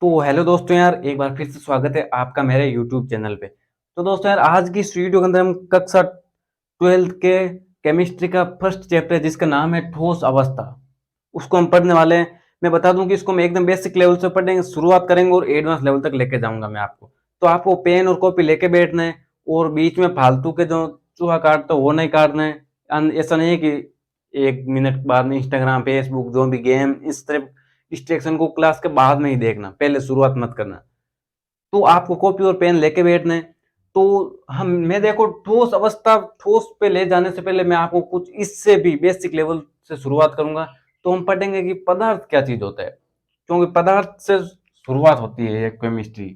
तो हेलो दोस्तों यार, एक बार फिर से स्वागत है आपका मेरे यूट्यूब चैनल पे। तो दोस्तों यार, आज की इस वीडियो के अंदर हम कक्षा 12th के केमिस्ट्री का फर्स्ट चैप्टर जिसका नाम है ठोस अवस्था, उसको हम पढ़ने वाले हैं। मैं बता दूं कि इसको हम एकदम बेसिक लेवल से पढ़ेंगे, शुरुआत करेंगे और एडवांस लेवल तक लेके जाऊंगा मैं आपको। तो आपको पेन और कॉपी लेके बैठना है और बीच में फालतू के जो चूहा काटते हो वो नहीं काटना है। ऐसा नहीं है कि 1 मिनट बाद में इंस्टाग्राम, फेसबुक, जो भी गेम, इस तरह डिस्ट्रैक्शन को क्लास के बाद में ही देखना, पहले शुरुआत मत करना। तो आपको कॉपी और पेन लेके बैठना है। तो हम मैं देखो ठोस अवस्था, ठोस पे ले जाने से पहले मैं आपको कुछ इससे भी बेसिक लेवल से शुरुआत करूंगा। तो हम पढ़ेंगे कि पदार्थ क्या चीज होता है, क्योंकि पदार्थ से शुरुआत होती है एक केमिस्ट्री।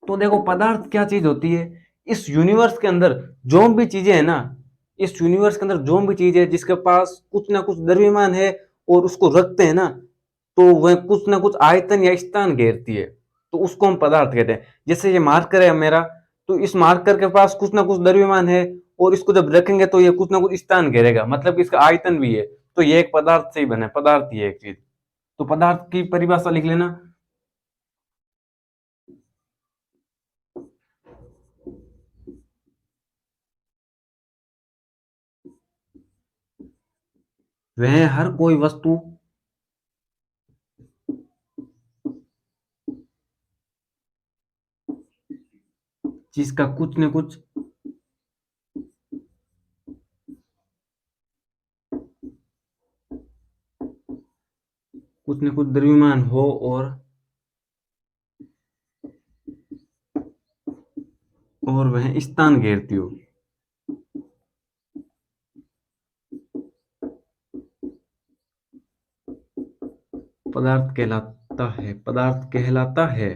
तो देखो पदार्थ क्या चीज होती है। इस यूनिवर्स के अंदर जो भी चीजें है ना, इस यूनिवर्स के अंदर जो भी चीज है जिसके पास कुछ ना कुछ द्रव्यमान है और उसको रखते हैं ना, तो वह कुछ ना कुछ आयतन या स्थान घेरती है। तो उसको हम पदार्थ कहते हैं। जैसे ये मार्कर है मेरा, तो इस मार्कर के पास कुछ ना कुछ द्रव्यमान है और इसको जब रखेंगे तो ये कुछ ना कुछ स्थान घेरेगा, मतलब कि इसका आयतन भी है। तो ये एक पदार्थ से ही बने, पदार्थ ही है एक चीज। तो पदार्थ की परिभाषा लिख लेना। वह हर कोई वस्तु जिसका कुछ न कुछ द्रव्यमान हो और वह स्थान घेरती हो, पदार्थ कहलाता है।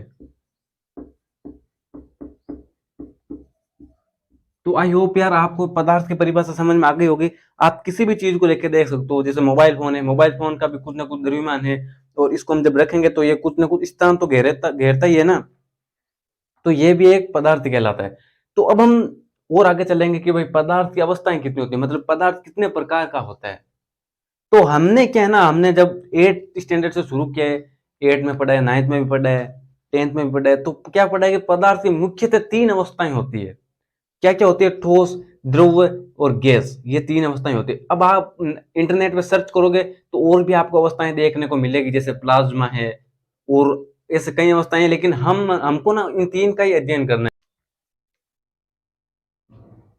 तो आई होप यार आपको पदार्थ की परिभाषा समझ में आ गई होगी। आप किसी भी चीज को लेकर देख सकते हो, जैसे मोबाइल फोन है, मोबाइल फोन का भी कुछ ना कुछ द्रव्यमान है और इसको हम जब रखेंगे तो ये कुछ ना कुछ स्थान तो घेरता घेरता ही है ना। तो ये भी एक पदार्थ कहलाता है। तो अब हम और आगे चलेंगे कि भाई पदार्थ की अवस्थाएं कितनी होती है, मतलब पदार्थ कितने प्रकार का होता है। तो हमने क्या है ना, हमने जब 8th स्टैंडर्ड से शुरू किया है, 8 में पढ़ा है, 9th में भी पढ़ा है, 10th में भी पढ़ा है, तो क्या पढ़ा है कि पदार्थ की मुख्यतः 3 अवस्थाएं होती है। क्या क्या होती है? ठोस, द्रव और गैस, ये 3 अवस्थाएं होती है। अब आप इंटरनेट पे सर्च करोगे तो और भी आपको अवस्थाएं देखने को मिलेगी, जैसे प्लाज्मा है और ऐसे कई अवस्थाएं हैं, लेकिन हमको ना इन 3 का ही अध्ययन करना है।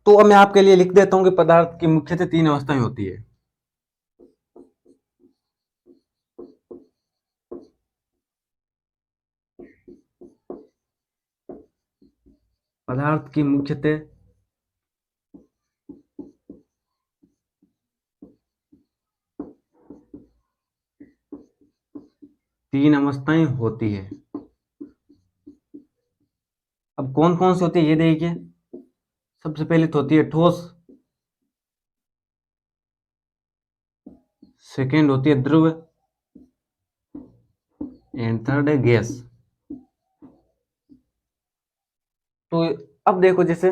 तो अब मैं आपके लिए लिख देता हूँ कि पदार्थ की मुख्यतः 3 अवस्थाएं होती है। पदार्थ की मुख्यतः 3 अवस्थाएं होती है। अब कौन कौन सी होती है ये देखिए। सबसे पहले तो होती है ठोस, सेकेंड होती है द्रव एंड थर्ड है गैस। तो अब देखो जैसे,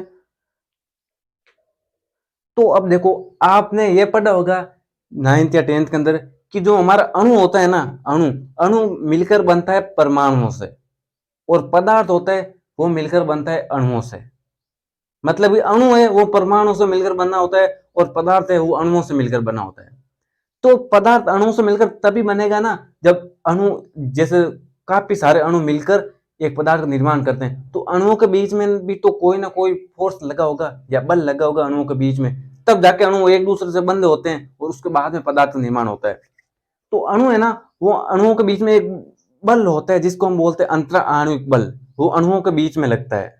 तो अब देखो आपने ये पढ़ा होगा 9th या 10th के अंदर कि जो हमारा अणु होता है ना, अणु अणु मिलकर बनता है परमाणुओं से, और पदार्थ होता है वो मिलकर बनता है अणुओं से। मतलब ये अणु है वो परमाणु से मिलकर बना होता है और पदार्थ है वो अणुओं से मिलकर बना होता है। तो पदार्थ अणु से मिलकर तभी बनेगा ना जब अणु, जैसे काफी सारे अणु मिलकर एक पदार्थ का निर्माण करते हैं, तो अणुओं के बीच में भी तो कोई ना कोई फोर्स लगा होगा या बल लगा होगा अणुओं के बीच में, तब जाके अणु एक दूसरे से बंध होते हैं और उसके बाद में पदार्थ का निर्माण होता है। तो अणु है ना, वो अणुओं के बीच में एक बल होता है जिसको हम बोलते हैं अंतरा आणविक बल, वो अणुओं के बीच में लगता है।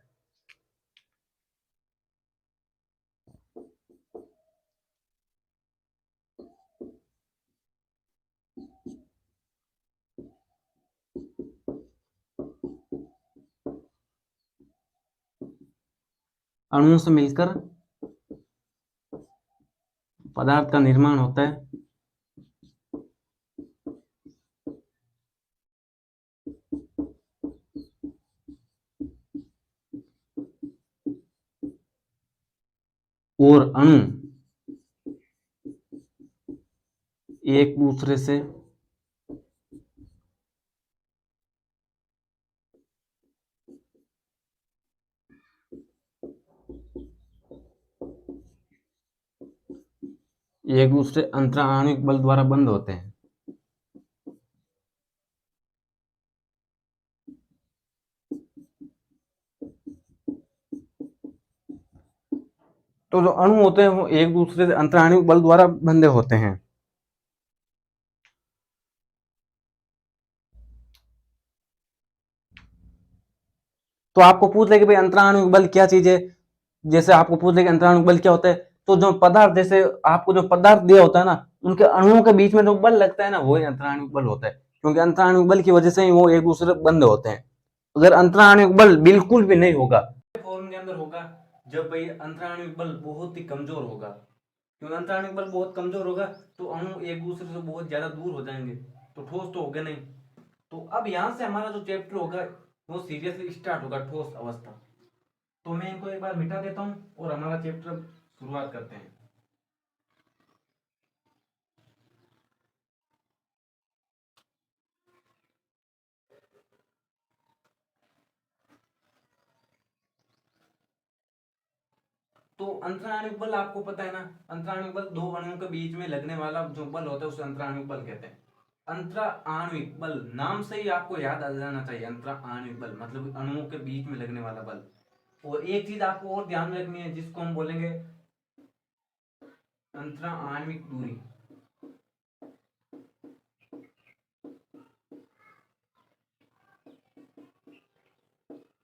अणुओं से मिलकर पदार्थ का निर्माण होता है। और अणु एक दूसरे से एक दूसरे अंतराणविक बल द्वारा बंद होते हैं। तो जो अणु होते हैं वो एक दूसरे से अंतराणविक बल द्वारा बंधे होते हैं। तो आपको पूछ ले कि भाई अंतराणविक बल क्या चीज है, जैसे आपको पूछ ले कि अंतराणविक बल क्या होता है, तो जो पदार्थ, जैसे आपको जो पदार्थ दिया होता है ना, उनके अणुओं के बीच में जो बल लगता है ना, वो ही अंतराणविक बल होता है, क्योंकि अंतराणविक बल की वजह से ही वो एक दूसरे से बंद होते हैं। अगर अंतराणविक बल बिल्कुल भी नहीं होगा, फॉर्म के अंदर होगा जब भाई अंतराणविक बल बहुत ही कमजोर होगा, क्योंकि अंतराणविक बल बहुत कमजोर होगा तो अणु एक दूसरे से बहुत ज्यादा दूर हो जाएंगे, तो ठोस तो होगा नहीं। तो अब यहाँ से हमारा जो चैप्टर होगा वो सीरियसली स्टार्ट होगा, ठोस अवस्था। तो मैं इनको एक बार मिटा देता हूँ और हमारा चैप्टर शुरुआत करते हैं। तो अंतराणविक बल आपको पता है ना, अंतराणविक बल दो अणुओं के बीच में लगने वाला जो बल होता है उसे अंतराणविक बल कहते हैं। अंतराणविक बल नाम से ही आपको याद आ जाना चाहिए, अंतराणविक बल मतलब अणुओं के बीच में लगने वाला बल। और एक चीज आपको और ध्यान में रखनी है जिसको हम बोलेंगे अंतराणविक दूरी।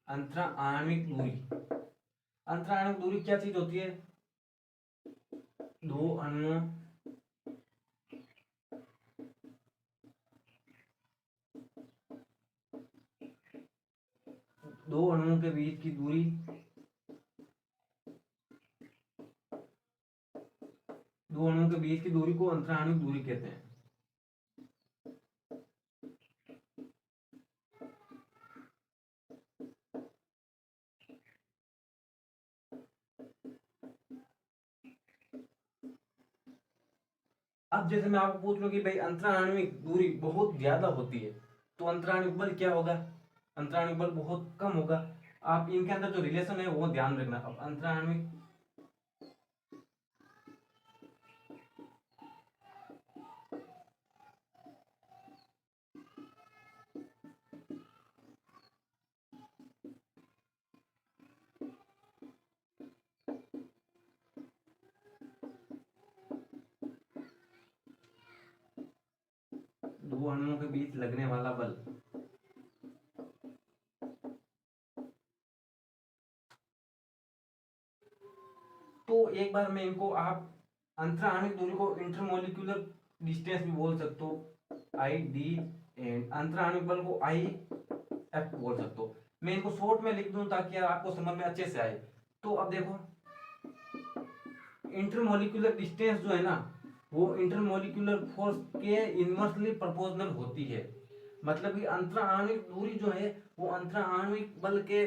अंतराणविक दूरी, अंतराणविक दूरी क्या चीज होती है? दो अणुओं दो अणुओं के बीच की दूरी, दो अणुओं के बीच की दूरी को अंतराणविक दूरी कहते हैं। अब जैसे मैं आपको पूछ लूं कि भाई अंतराणविक दूरी बहुत ज्यादा होती है तो अंतराणविक बल क्या होगा? अंतराणविक बल बहुत कम होगा। आप इनके अंदर जो रिलेशन है वो ध्यान रखना। अब अंतराणविक दो अणुओं के बीच लगने वाला बल, तो एक बार मैं इनको आप अंतराणविक दूरी को इंटरमोलिक्यूलर डिस्टेंस भी बोल सकते हो, आई डी, एंड अंतराणविक बल को आई एफ बोल सकते हो। मैं इनको शॉर्ट में लिख दूं ताकि आपको समझ में अच्छे से आए। तो अब देखो, इंटरमोलिक्यूलर डिस्टेंस जो है ना वो इंटरमोलिक्यूलर फोर्स के इनवर्सली प्रोपोर्शनल होती है। मतलब कि अंतराणविक दूरी जो है वो अंतराणविक बल के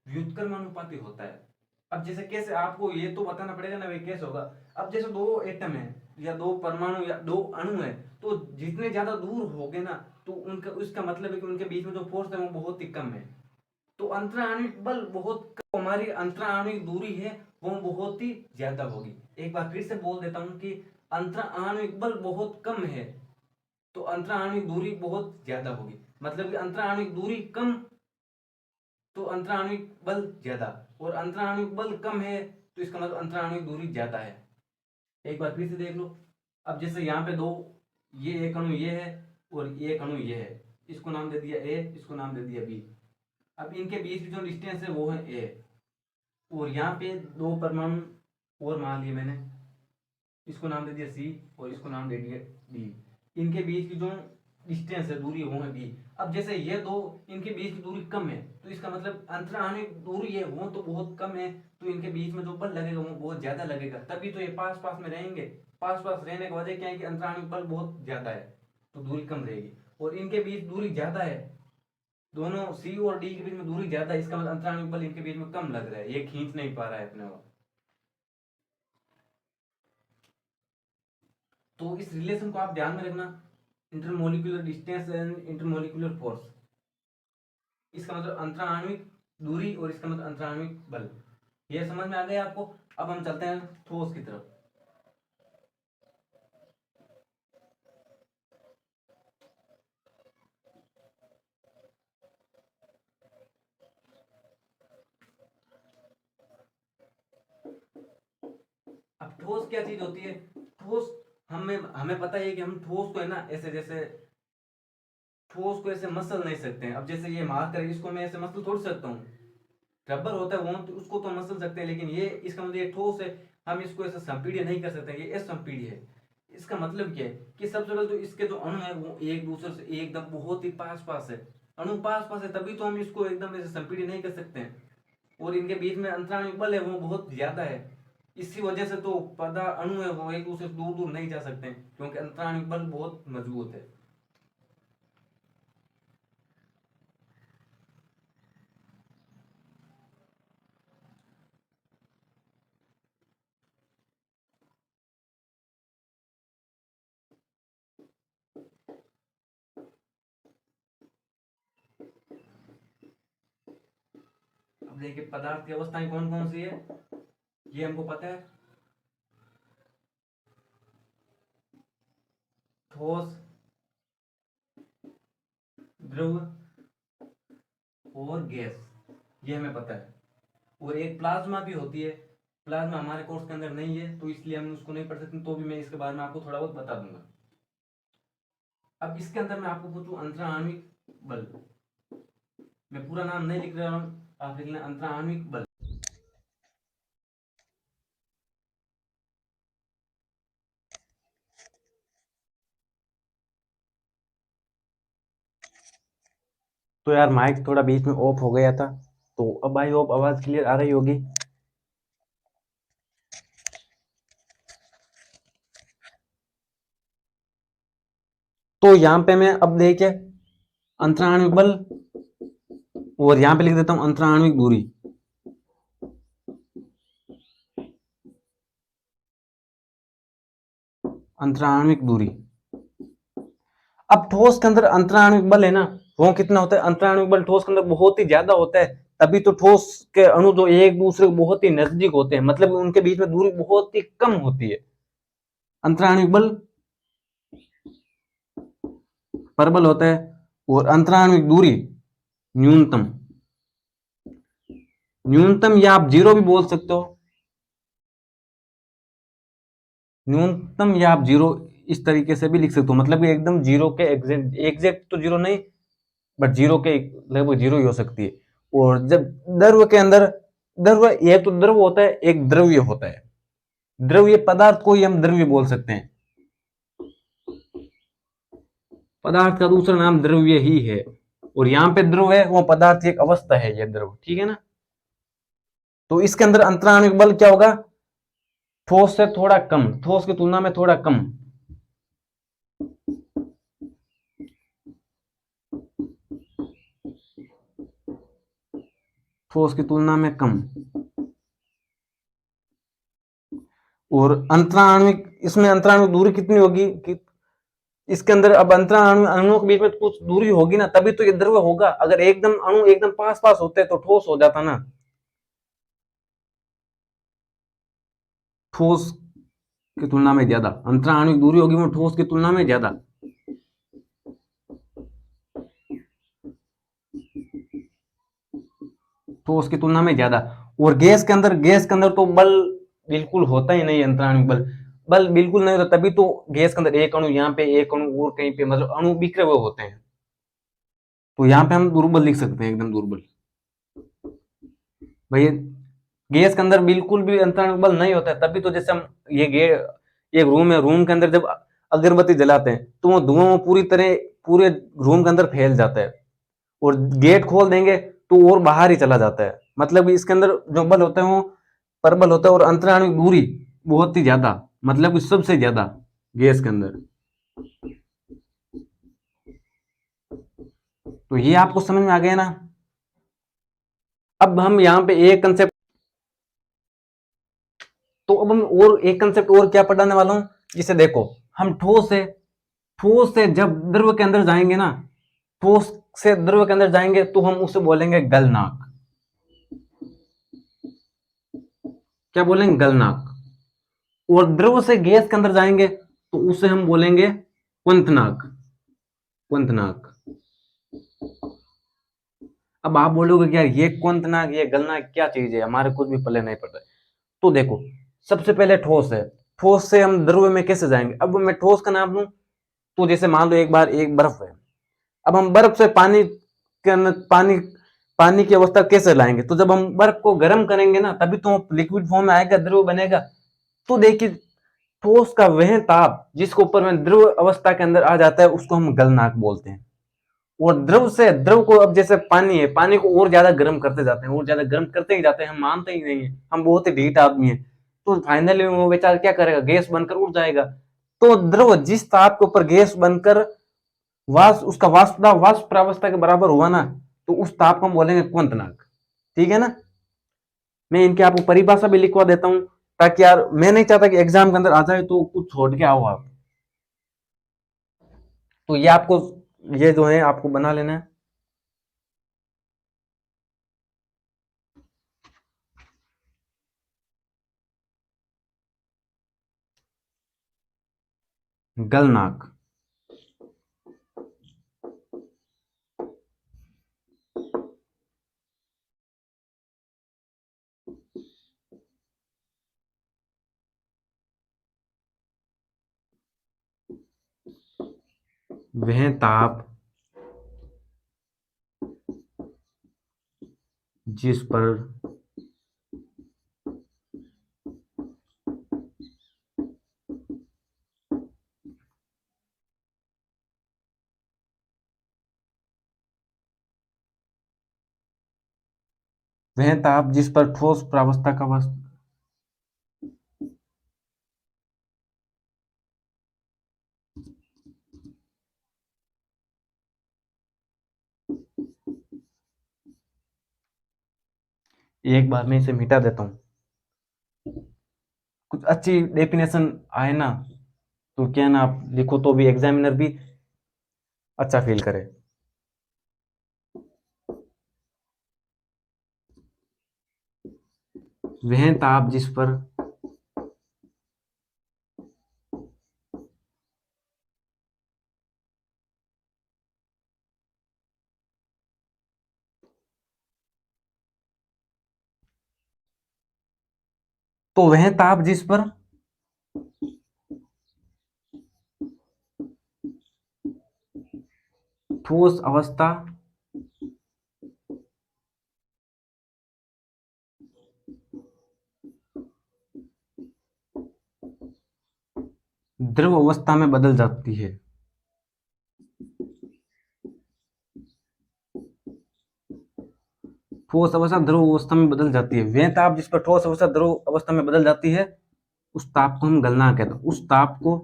व्युत्क्रमानुपाती होता है। अब जैसे कैसे आपको ये तो बताना पड़ेगा ना भाई कैसे होगा। अब जैसे दो एटम है या दो परमाणु या दो अणु है, तो जितने ज्यादा दूर हो गए ना तो उनका उसका मतलब है कि उनके बीच में जो फोर्स है वो बहुत ही कम है। तो अंतराणविक बल बहुत कम, हमारी अंतराणविक दूरी है वो बहुत ही ज्यादा होगी। एक बार फिर से बोल देता हूं कि अंतराणविक बल बहुत कम है तो अंतराणविक दूरी बहुत ज्यादा होगी। मतलब कि अंतराणविक दूरी कम तो अंतराणविक बल ज्यादा, और अंतराणविक बल कम है तो इसका मतलब अंतराणविक दूरी ज्यादा है। एक बार फिर से देख लो। अब जैसे यहाँ पे दो, ये एक अणु ये है और ये एक अणु ये है, इसको नाम दे दिया ए, इसको नाम दे दिया बी। अब इनके बीच की जो डिस्टेंस है वो है ए, और यहाँ पे दो परमाणु और मान लिए मैंने, इसको नाम दे दिया सी और इसको नाम दे दिया डी। इनके बीच की जो डिस्टेंस है दूरी वो है बी। अब जैसे ये दो, इनके बीच की दूरी कम है तो इसका मतलब अंतराणविक दूरी है वो तो बहुत कम है, तो इनके बीच में जो बल लगेगा वो बहुत ज्यादा लगेगा, तभी तो ये पास पास में रहेंगे। पास पास रहने की वजह क्या है कि अंतराणविक बल बहुत ज्यादा है तो दूरी कम रहेगी। और इनके बीच दूरी ज्यादा है, दोनों सी और डी के बीच में दूरी ज्यादा है, इसका मतलब अंतराणविक बल इनके बीच में कम लग रहा है, ये खींच नहीं पा रहा है अपने को। तो इस रिलेशन को आप ध्यान में रखना, intermolecular distance and intermolecular force, इसका मतलब अंतराणविक दूरी और इसका मतलब अंतराणविक बल। ये समझ में आ गया आपको? अब हम चलते हैं ठोस की तरफ। ठोस क्या चीज होती है? ठोस हमें हमें पता है कि हम ठोस को है ना ऐसे जैसे ठोस को ऐसे मसल नहीं सकते हैं। अब जैसे ये मार्कर इसको मैं ऐसे मसल थोड़ी सकता हूँ, रबर होता है वो तो उसको तो मसल सकते हैं, लेकिन ये इसका मतलब ये ठोस है, हम इसको ऐसे संपीड्य नहीं कर सकते, ये असंपीड्य है। इसका मतलब क्या है कि सबसे पहले तो इसके जो अणु है वो एक दूसरे से एकदम बहुत ही पास पास है, अणु पास पास है, तभी तो हम इसको एकदम ऐसे संपीड्य नहीं कर सकते हैं। और इनके बीच में अंतराणु बल है वो बहुत ज्यादा है, इसी वजह से तो पदार्थ अणु है वो एक दूसरे से दूर दूर नहीं जा सकते क्योंकि अंतराणु बल बहुत मजबूत है। अब देखिए पदार्थ की अवस्थाएं कौन कौन सी है, ये हमको पता है, ठोस, द्रव और गैस, ये हमें पता है। और एक प्लाज्मा भी होती है, प्लाज्मा हमारे कोर्स के अंदर नहीं है तो इसलिए हम उसको नहीं पढ़ सकते, तो भी मैं इसके बारे में आपको थोड़ा बहुत बता दूंगा। अब इसके अंदर मैं आपको पूछूं अंतराणविक बल, मैं पूरा नाम नहीं लिख रहा हूँ, आप लिख लें अंतराणविक बल। तो यार माइक थोड़ा बीच में ऑफ हो गया था, तो अब आई होप आवाज क्लियर आ रही होगी। तो यहाँ पे मैं अब देखिए अंतराणविक बल, और यहाँ पे लिख देता हूँ अंतराणविक दूरी। अंतराणविक दूरी। अब ठोस के अंदर अंतराणविक बल है ना, वो कितना होता है? अंतराणविक बल ठोस के अंदर बहुत ही ज्यादा होता है, तभी तो ठोस के अणु जो एक दूसरे के बहुत ही नजदीक होते हैं, मतलब उनके बीच में दूरी बहुत ही कम होती है। अंतराणविक बल परबल होता है, और अंतराणविक दूरी न्यूनतम, न्यूनतम या आप जीरो भी बोल सकते हो, न्यूनतम या आप जीरो इस तरीके से भी लिख सकते हो, मतलब एकदम जीरो के एग्जैक्ट एग्जैक्ट तो जीरो नहीं, बट जीरो के लगभग जीरो ही हो सकती है। और जब द्रव के अंदर, द्रव एक तो द्रव होता है, एक द्रव्य होता है, द्रव्य पदार्थ को ही हम द्रव्य बोल सकते हैं, पदार्थ का दूसरा नाम द्रव्य ही है, और यहाँ पे द्रव है वो पदार्थ की एक अवस्था है, ये द्रव, ठीक है ना। तो इसके अंदर अंतराणविक बल क्या होगा? ठोस से थोड़ा कम, ठोस की तुलना में थोड़ा कम, ठोस की तुलना में कम। और अंतराणविक, इसमें अंतराणविक दूरी कितनी होगी कि इसके अंदर अब अंतराणु अणुओं के बीच में कुछ दूरी होगी ना, तभी तो ये द्रव होगा, अगर एकदम अणु एकदम पास पास होते तो ठोस हो जाता ना। ठोस की तुलना में ज्यादा अंतराणविक दूरी होगी, वो ठोस की तुलना में ज्यादा, ठोस की तुलना में ज्यादा। और गैस के अंदर, गैस के अंदर तो बल बिल्कुल होता ही नहीं, अंतराणविक बल, बल बिल्कुल नहीं होता, तभी तो गैस के अंदर एक अणु यहाँ पे, एक अणु और कहीं पे, मतलब अणु बिखरे हुए होते हैं, तो यहाँ पे हम दुर्बल लिख सकते हैं, एकदम दुर्बल। भाई गैस के अंदर बिल्कुल भी अंतराणविक बल नहीं होता है, तभी तो जैसे हम ये एक रूम है, रूम के अंदर जब अगरबत्ती जलाते हैं तो वो धुआं वो पूरी तरह पूरे रूम के अंदर फैल जाता है, और गेट खोल देंगे तो और बाहर ही चला जाता है, मतलब इसके अंदर जो बल होता है वो परबल होता है, और अंतराणविक दूरी बहुत ही ज्यादा, मतलब सबसे ज्यादा गैस के अंदर। तो ये आपको समझ में आ गया ना। अब हम यहाँ पे एक कंसेप्ट, तो अब हम और एक कंसेप्ट और क्या पढ़ाने वाला हूं, जिसे देखो हम ठोस है, ठोस से जब द्रव के अंदर जाएंगे ना, ठोस से द्रव के अंदर जाएंगे तो हम उसे बोलेंगे गलनांक, क्या बोलेंगे? गलनांक। और द्रव से गैस के अंदर जाएंगे तो उसे हम बोलेंगे क्वंथनांक, क्वंथनांक। अब आप बोलोगे कि यार ये क्वंथनांक ये गलनांक क्या चीज है, हमारे कुछ भी पल्ले नहीं पड़ रहा है। तो देखो सबसे पहले ठोस है, ठोस से हम द्रव में कैसे जाएंगे? अब मैं ठोस का नाम लूं तो जैसे मान लो एक बार एक बर्फ है, अब हम बर्फ से पानी के पानी पानी की अवस्था कैसे लाएंगे? तो जब हम बर्फ को गर्म करेंगे ना तभी तो लिक्विड फॉर्म में आएगा, द्रव बनेगा। तो देखिए ठोस का वह ताप जिसके ऊपर में द्रव अवस्था के अंदर आ जाता है उसको हम गलनांक बोलते हैं। और द्रव से द्रव को, अब जैसे पानी है, पानी को और ज्यादा गर्म करते जाते हैं, और ज्यादा गर्म करते ही जाते हैं, हम मानते ही नहीं है, हम बहुत ही ढीठ आदमी है। तो फाइनली वो बेचारा क्या करेगा? गैस बनकर उड़ जाएगा। तो द्रव जिस ताप के ऊपर गैस बनकर उसका वाष्प प्रावस्था के बराबर हुआ ना, तो उस ताप को हम बोलेंगे क्वंतनाक। ठीक है ना? मैं इनकी आपको परिभाषा भी लिखवा देता हूं, ताकि यार मैं नहीं चाहता कि एग्जाम के अंदर आ जाए तो कुछ छोड़ के आओ आप। तो ये आपको, ये जो है आपको बना लेना है। गलनाक। वह ताप जिस पर वह ताप जिस पर ठोस प्रावस्था का वस्तु, एक बार मैं इसे मिटा देता हूं, कुछ अच्छी डेफिनेशन आए ना, तो क्या ना आप लिखो तो भी एग्जामिनर भी अच्छा फील करे। वह ताप जिस पर तो वह ताप जिस पर ठोस अवस्था द्रव अवस्था में बदल जाती है। ठोस अवस्था द्रव अवस्था में बदल जाती है। वह ताप जिस पर ठोस अवस्था द्रव अवस्था में बदल जाती है उस ताप को हम गलनांक कहते हैं। उस ताप को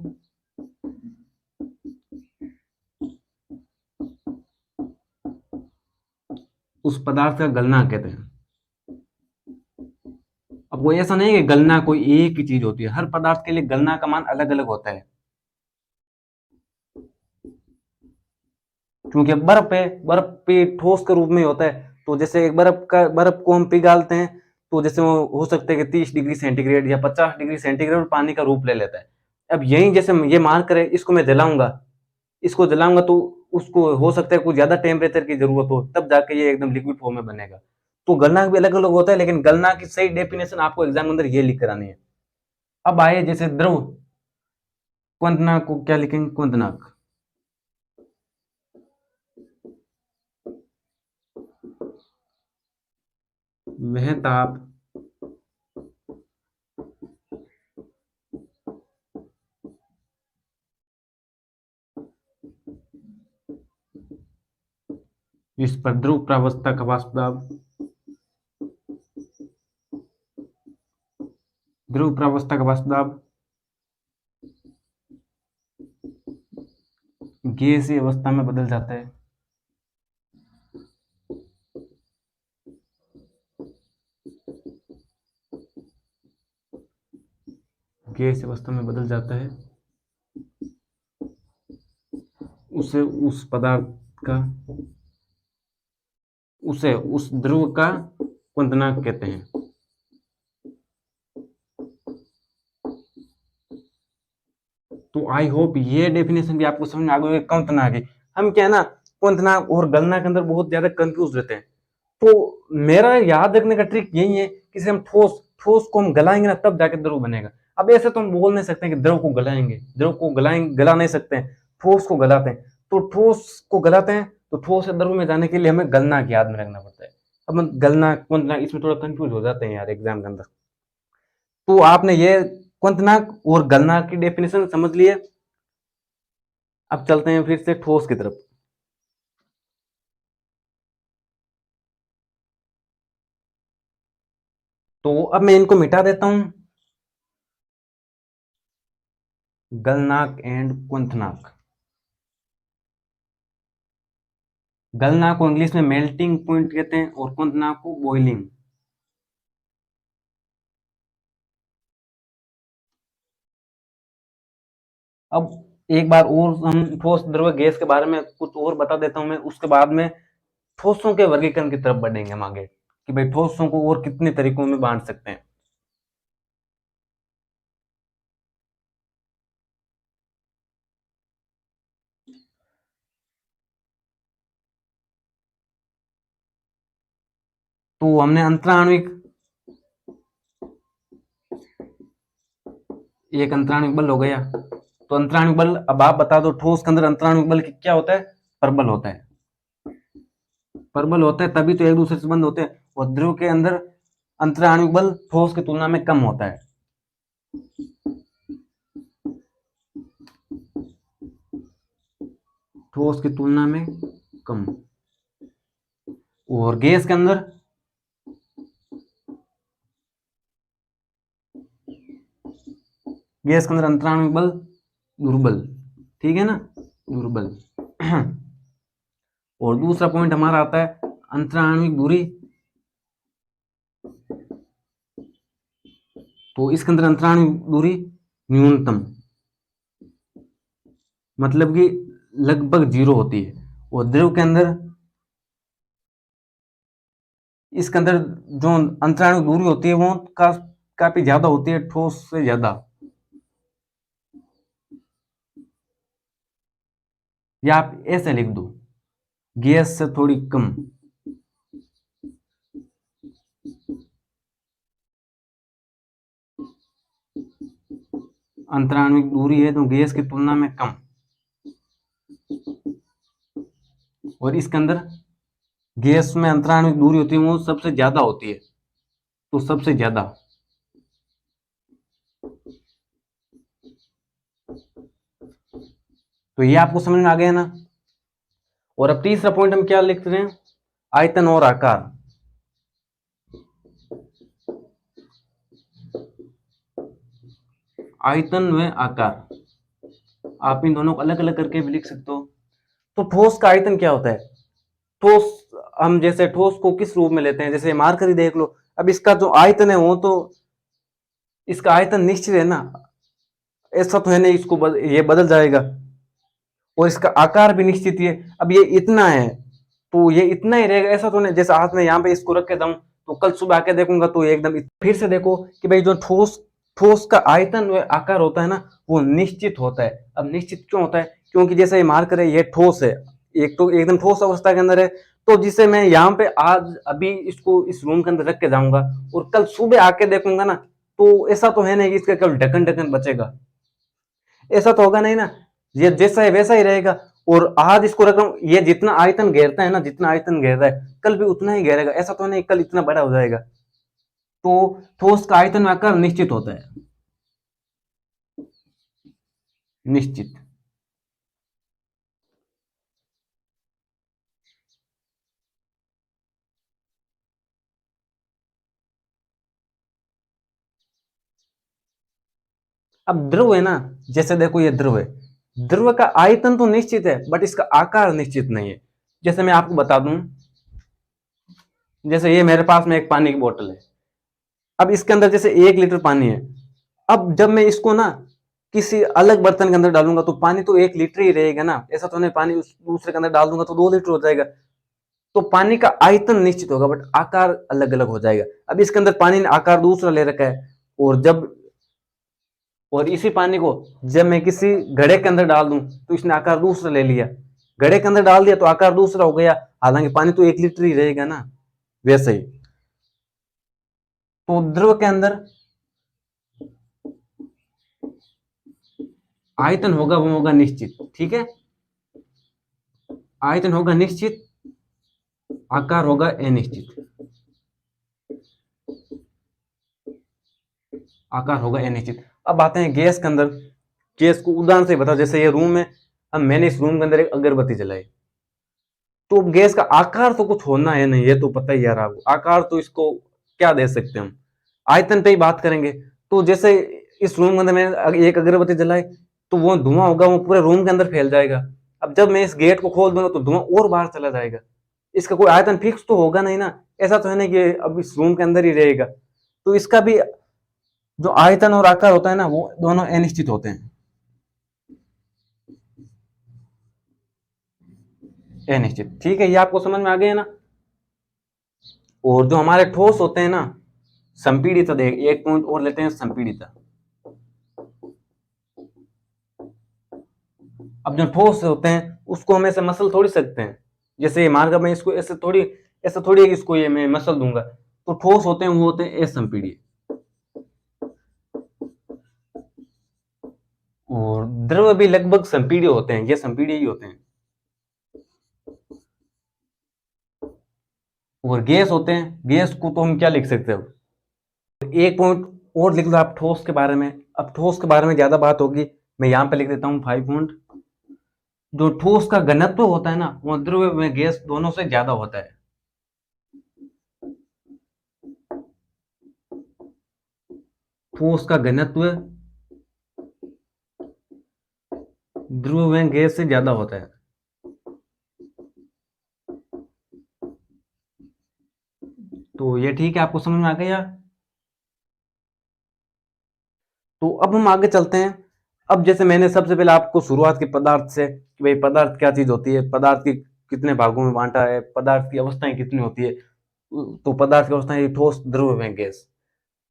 उस पदार्थ का गलनांक कहते हैं। अब वो ऐसा नहीं है कि गलना कोई एक ही चीज होती है, हर पदार्थ के लिए गलना का मान अलग अलग होता है। क्योंकि बर्फ है, बर्फ भी ठोस के रूप में होता है। तो जैसे एक बर्फ को हम पिघालते हैं तो जैसे वो हो सकता है कि 30 डिग्री सेंटीग्रेड या 50 डिग्री सेंटीग्रेड पानी का रूप ले लेता है। अब यही जैसे ये मान कर इसको मैं जलाऊंगा, इसको जलाऊंगा तो उसको हो सकता है कुछ ज्यादा टेम्परेचर की जरूरत हो, तब जाके ये एकदम लिक्विड फॉर्म में बनेगा। तो गलनांक भी अलग अलग होता है, लेकिन गलनांक की सही डेफिनेशन आपको एग्जाम के अंदर ये लिख करानी है। अब आए जैसे द्रव क्वंतनाक को क्या लिखेंगे? क्वंतनाक। वह ताप इस पर ध्रुव प्रावस्था का वाष्प दाब, ध्रुव प्रावस्था का वाष्प दाब गैसीय अवस्था में बदल जाता है। गैस अवस्था में बदल जाता है, उसे उस पदार्थ का, उसे उस ध्रुव का क्वंतनाक कहते हैं। तो आई होप ये डेफिनेशन भी आपको समझ में आ गई होगी क्वंतनाक की। हम क्या है ना, क्वंतनाक और गलनाक के अंदर बहुत ज्यादा कंफ्यूज रहते हैं। तो मेरा याद रखने का ट्रिक यही है कि हम ठोस ठोस को हम गलाएंगे ना तब जाके ध्रुव बनेगा। अब ऐसे तो हम बोल नहीं सकते कि द्रव को गलाएंगे, द्रव को गला नहीं सकते हैं, ठोस को गलाते हैं। तो ठोस को गलाते हैं तो ठोस से द्रव में जाने के लिए हमें गलनांक याद में रखना पड़ता है। अब हम गलनांक क्वथनांक इसमें थोड़ा कंफ्यूज हो जाते हैं यार एग्जाम के अंदर। तो आपने ये क्वथनांक और गलनांक की डेफिनेशन समझ लिए। अब चलते हैं फिर से ठोस की तरफ। तो अब मैं इनको मिटा देता हूं, गलनांक एंड क्वथनांक। गलनांक को इंग्लिश में मेल्टिंग पॉइंट कहते हैं और क्वथनांक को बॉइलिंग। अब एक बार और हम ठोस द्रव गैस के बारे में कुछ और बता देता हूं मैं, उसके बाद में ठोसों के वर्गीकरण की तरफ बढ़ेंगे हम आगे कि भाई ठोसों को और कितने तरीकों में बांट सकते हैं। तो हमने अंतराण्विक, एक अंतराण्विक बल हो गया। तो अंतराण्विक बल, अब आप बता दो ठोस के अंदर अंतराण्विक बल क्या होता है? परबल होता है। परबल होता है तभी तो एक दूसरे से बंद होते हैं। और द्रव के अंदर अंतराण्विक बल ठोस की तुलना में कम होता है। ठोस की तुलना में कम। और गैस के अंदर, गैस के अंदर अंतराण्विक बल दुर्बल, ठीक है ना, दुर्बल। और दूसरा पॉइंट हमारा आता है अंतराण्विक दूरी। तो इसके अंदर अंतराण्विक दूरी न्यूनतम, मतलब कि लगभग 0 होती है। और द्रव के अंदर, इसके अंदर जो अंतराण्विक दूरी होती है वो काफी ज्यादा होती है ठोस से ज्यादा, या आप ऐसे लिख दो गैस से थोड़ी कम। अंतराण्विक दूरी है तो गैस की तुलना में कम। और इसके अंदर गैस में अंतराण्विक दूरी होती है वो सबसे ज्यादा होती है, तो सबसे ज्यादा। तो ये आपको समझ में आ गया ना। और अब तीसरा पॉइंट हम क्या लिख रहे हैं? आयतन और आकार। आयतन व आकार, आप इन दोनों को अलग अलग करके भी लिख सकते हो। तो ठोस का आयतन क्या होता है? ठोस, हम जैसे ठोस को किस रूप में लेते हैं, जैसे मारकर ही देख लो। अब इसका जो आयतन है वो तो, इसका आयतन निश्चित है ना, ऐसा तो है नहीं इसको ये बदल जाएगा। और इसका आकार भी निश्चित ही है। अब ये इतना है तो ये इतना ही रहेगा, ऐसा तो नहीं जैसे आज मैं यहाँ पे इसको रख के जाऊं तो कल सुबह आके देखूंगा तो ये एकदम। फिर से देखो कि भाई जो ठोस ठोस का आयतन व आकार होता है ना वो निश्चित होता है। अब निश्चित क्यों होता है? क्योंकि जैसे ये मार्कर है ये ठोस है, एक तो एकदम ठोस अवस्था के अंदर है। तो जिसे मैं यहाँ पे आज अभी इसको इस रूम के अंदर रख के जाऊंगा और कल सुबह आके देखूंगा ना, तो ऐसा तो है नहीं कि इसका केवल ढक्कन ढक्कन बचेगा, ऐसा तो होगा नहीं ना। ये जैसा है वैसा ही रहेगा। और आज इसको रख रहा हूं, ये जितना आयतन घेरता है ना, जितना आयतन घेर रहा है कल भी उतना ही घेरेगा, ऐसा तो नहीं कल इतना बड़ा हो जाएगा। तो ठोस का आयतन आकार निश्चित होता है, निश्चित। अब ध्रुव है ना, जैसे देखो ये ध्रुव है, ध्रुव का आयतन तो निश्चित है बट इसका आकार निश्चित नहीं है। जैसे मैं आपको बता दूं, जैसे ये मेरे पास में एक पानी की बोतल है। अब इसके अंदर जैसे 1 लीटर पानी है। अब जब मैं इसको ना किसी अलग बर्तन के अंदर डालूंगा तो पानी तो 1 लीटर ही रहेगा ना, ऐसा तो नहीं पानी उस दूसरे के अंदर डाल दूंगा तो 2 लीटर हो जाएगा। तो पानी का आयतन निश्चित होगा बट आकार अलग अलग हो जाएगा। अब इसके अंदर पानी ने आकार दूसरा ले रखा है। और जब, और इसी पानी को जब मैं किसी घड़े के अंदर डाल दूं तो इसने आकार दूसरा ले लिया। घड़े के अंदर डाल दिया तो आकार दूसरा हो गया, हालांकि पानी तो 1 लीटर ही रहेगा ना। वैसे ही तो द्रव के अंदर आयतन होगा वो होगा निश्चित, ठीक है। आयतन होगा निश्चित, आकार होगा अनिश्चित, आकार होगा अनिश्चित। अब आते हैं गैस के अंदर। गैस को उदाहरण से बताओ, जैसे ये रूम है, अब मैंने इस रूम के अंदर एक अगरबत्ती जलाई, तो गैस का आकार तो कुछ होना है नहीं, ये तो पता ही यार आपको। आकार तो इसको क्या दे सकते हैं हम, आयतन पे ही बात करेंगे। तो जैसे इस रूम के अंदर मैंने एक अगरबत्ती जलाई, तो वो धुआं होगा वो पूरे रूम के अंदर फैल जाएगा। अब जब मैं इस गेट को खोल दूंगा तो धुआं और बाहर चला जाएगा। इसका कोई आयतन फिक्स तो होगा नहीं ना, ऐसा तो है नहीं कि अब इस रूम के अंदर ही रहेगा। तो इसका भी जो आयतन और आकार होता है ना, वो दोनों अनिश्चित होते हैं, अनिश्चित, ठीक है। ये आपको समझ में आ गया ना। और जो हमारे ठोस होते हैं ना, संपीड़ित, देख एक पॉइंट और लेते हैं, संपीड़ित। अब जो ठोस होते हैं उसको हम ऐसे मसल थोड़ी सकते हैं, जैसे ये मार्ग में इसको ऐसे थोड़ी इसको ये मैं मसल दूंगा। तो ठोस होते हैं वो होते हैं असंपीड्य। और द्रव भी लगभग संपीड्य होते हैं, ये संपीड्य ही होते हैं। और गैस होते हैं, गैस को तो हम क्या लिख सकते हैं, एक पॉइंट और लिख लो आप ठोस के बारे में। अब ठोस के बारे में ज्यादा बात होगी, मैं यहां पे लिख देता हूं 5 पॉइंट। जो ठोस का घनत्व होता है ना, वो द्रव में गैस दोनों से ज्यादा होता है। ठोस का घनत्व द्रव में गैस से ज्यादा होता है। तो ये ठीक है, आपको समझ में आ गया। तो अब हम आगे चलते हैं। अब जैसे मैंने सबसे पहले आपको शुरुआत की पदार्थ से, कि भाई पदार्थ क्या चीज होती है, पदार्थ की कितने भागों में बांटा है, पदार्थ की अवस्थाएं कितनी होती है। तो पदार्थ की अवस्थाएं ठोस, द्रव में, गैस।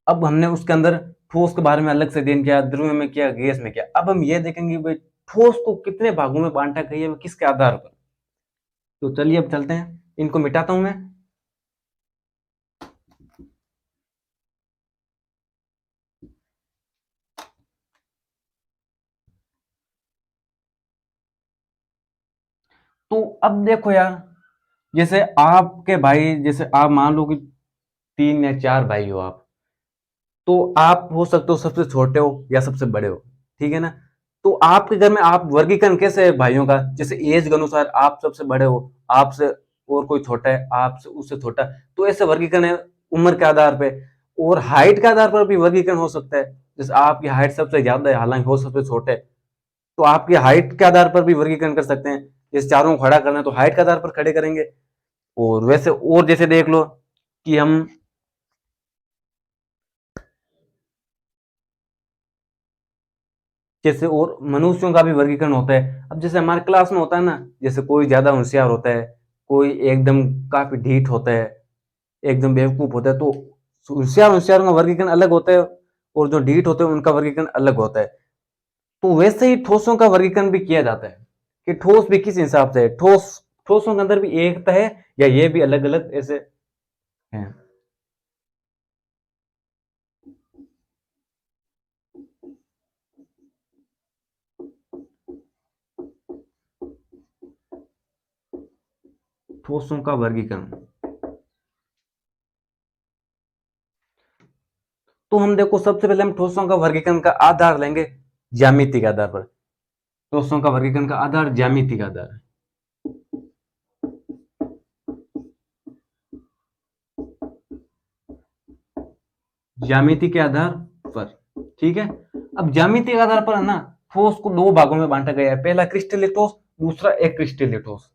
अब हमने उसके अंदर ठोस के बारे में अलग से अध्ययन किया, द्रव में किया, गैस में किया। अब हम ये देखेंगे भाई ठोस को कितने भागों में बांटा गया है, किसके आधार पर। तो चलिए अब चलते हैं, इनको मिटाता हूं मैं। तो अब देखो यार, जैसे आपके भाई, जैसे आप मान लो कि 3 या 4 भाई हो आप, तो आप हो सकते हो सबसे छोटे हो या सबसे बड़े हो, ठीक है ना। तो आपके घर में आप वर्गीकरण कैसे है भाइयों का, जैसे एज के अनुसार आप सबसे बड़े हो, आपसे और कोई छोटा है, आपसे उससे छोटा, तो ऐसे वर्गीकरण है उम्र के आधार पे। और हाइट के आधार पर भी वर्गीकरण हो सकता है, जैसे आपकी हाइट सबसे ज्यादा है, हालांकि हो सबसे छोटे, तो आपकी हाइट के आधार पर भी वर्गीकरण कर सकते हैं। जैसे चारों को खड़ा करना है तो हाइट के आधार पर खड़े करेंगे। और वैसे और जैसे देख लो कि हम जैसे और मनुष्यों का भी वर्गीकरण होता है। अब जैसे हमारे क्लास में होता है ना, जैसे कोई ज्यादा होशियार होता है, कोई एकदम काफी ढीठ होता है, एकदम बेवकूफ होता है। तो होशियार होशियारों का वर्गीकरण अलग होता है, और जो ढीठ होते हैं उनका वर्गीकरण अलग होता है। तो वैसे ही ठोसों का वर्गीकरण भी किया जाता है, कि ठोस भी किस हिसाब से है। ठोसों के अंदर भी एकता है, या ये भी अलग अलग ऐसे हैं। ठोसों का वर्गीकरण, तो हम देखो सबसे पहले हम ठोसों का वर्गीकरण का आधार लेंगे ज्यामिति के आधार पर। ठोसों का वर्गीकरण का आधार ज्यामिति का आधार है, ज्यामिति के आधार पर, ठीक है। अब ज्यामिति के आधार पर है ना, ठोस को 2 भागों में बांटा गया है, पहला क्रिस्टलीय ठोस, दूसरा अक्रिस्टलीय ठोस।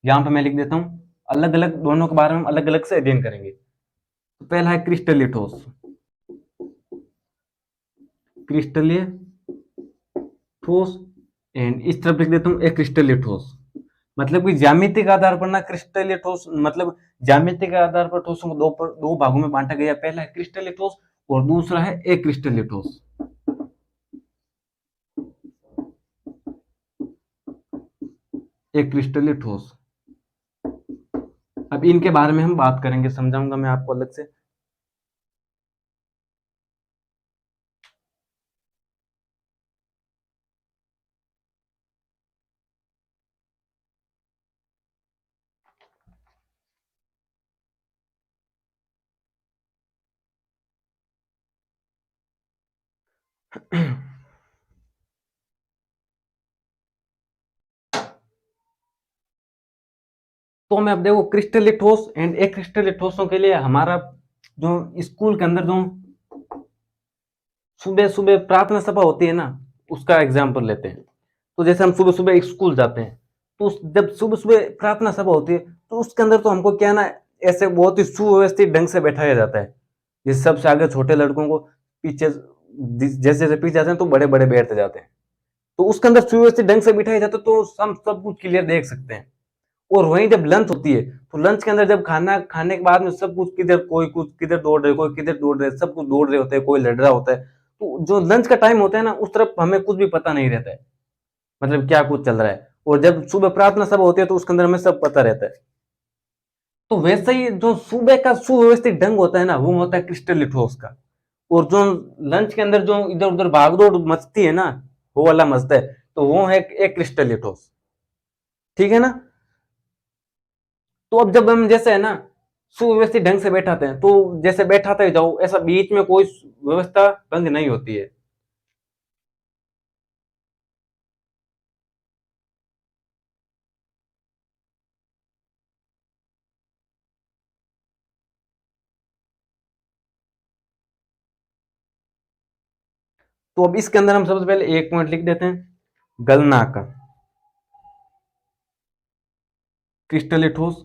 यहां पर मैं लिख देता हूं, अलग अलग दोनों के बारे में अलग अलग से अध्ययन करेंगे। तो पहला है क्रिस्टलीय ठोस, क्रिस्टलीय ठोस। एंड इस तरफ लिख देता हूं अक्रिस्टलीय ठोस। मतलब कि ज्यामिति के आधार पर ना क्रिस्टलीय ठोस, मतलब ज्यामिति के आधार पर ठोसों को 2 भागों में बांटा गया, पहला है क्रिस्टलीय ठोस और दूसरा है अक्रिस्टलीय ठोस, अक्रिस्टलीय ठोस। अब इनके बारे में हम बात करेंगे, समझाऊंगा मैं आपको अलग से। तो हमें अब देखो क्रिस्टलीय ठोस एंड अक्रिस्टलीय ठोसों के लिए हमारा जो स्कूल के अंदर जो सुबह सुबह प्रार्थना सभा होती है ना, उसका एग्जाम्पल लेते हैं। तो जैसे हम सुबह सुबह स्कूल जाते हैं, तो जब सुबह सुबह प्रार्थना सभा होती है, तो उसके अंदर तो हमको क्या ना, ऐसे बहुत ही सुव्यवस्थित ढंग से बैठाया जाता है। जैसे सबसे आगे छोटे लड़कों को पीछे, जैसे जैसे पीछे जाते हैं तो बड़े बड़े बैठते जाते हैं। तो उसके अंदर सुव्यवस्थित ढंग से बिठाया जाता है, तो हम सब कुछ क्लियर देख सकते हैं। और वहीं जब लंच होती है, तो लंच के अंदर जब खाना खाने के बाद में सब कुछ किधर, कोई कुछ किधर दौड़ रहे, कोई किधर दौड़ रहे, सब कुछ दौड़ रहे होते हैं, कोई लड़ रहा होता है। तो जो लंच का टाइम होता है ना, उस तरफ हमें कुछ भी पता नहीं रहता है, मतलब क्या कुछ चल रहा है। और जब सुबह प्रार्थना सभा होती है, तो उसके अंदर हमें सब पता रहता है। तो वैसे ही जो सुबह का सुव्यवस्थित ढंग होता है ना, वो होता है क्रिस्टल लिथोस का। और जो लंच के अंदर जो इधर उधर भागदौड़ मचती है ना, वो वाला मचता है, तो वो है एक क्रिस्टल लिथोस। ठीक है ना। तो अब जब हम जैसे है ना सुव्यवस्थित ढंग से बैठाते हैं, तो जैसे बैठाते जाओ, ऐसा बीच में कोई व्यवस्था भंग नहीं होती है। तो अब इसके अंदर हम सबसे पहले एक पॉइंट लिख देते हैं, गलना का क्रिस्टल ठोस।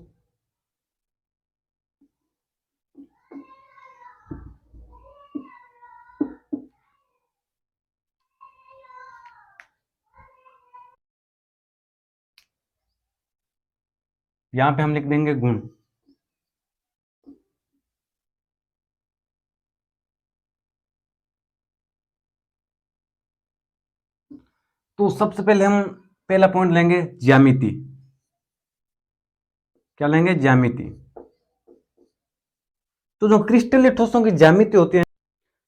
यहां पे हम लिख देंगे गुण। तो सबसे पहले हम पहला पॉइंट लेंगे ज्यामिति। क्या लेंगे? ज्यामिति। तो जो क्रिस्टलीय ठोसों की ज्यामिति होती है,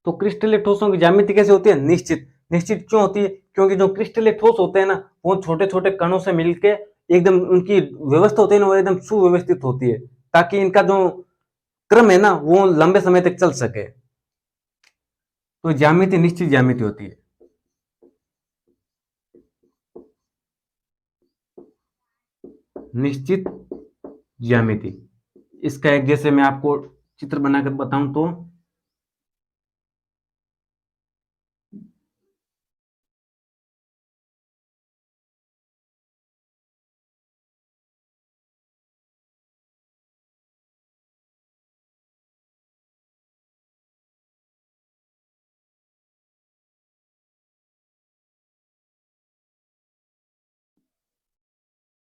तो क्रिस्टलीय ठोसों की ज्यामिति कैसे होती है? निश्चित। निश्चित क्यों होती है? क्योंकि जो क्रिस्टलीय ठोस होते हैं ना, वो छोटे छोटे कणों से मिलके एकदम उनकी व्यवस्था होती है ना, वो एकदम सुव्यवस्थित होती है, ताकि इनका जो क्रम है ना, वो लंबे समय तक चल सके। तो ज्यामिति निश्चित ज्यामिति होती है। निश्चित ज्यामिति। इसका एक जैसे मैं आपको चित्र बनाकर बताऊं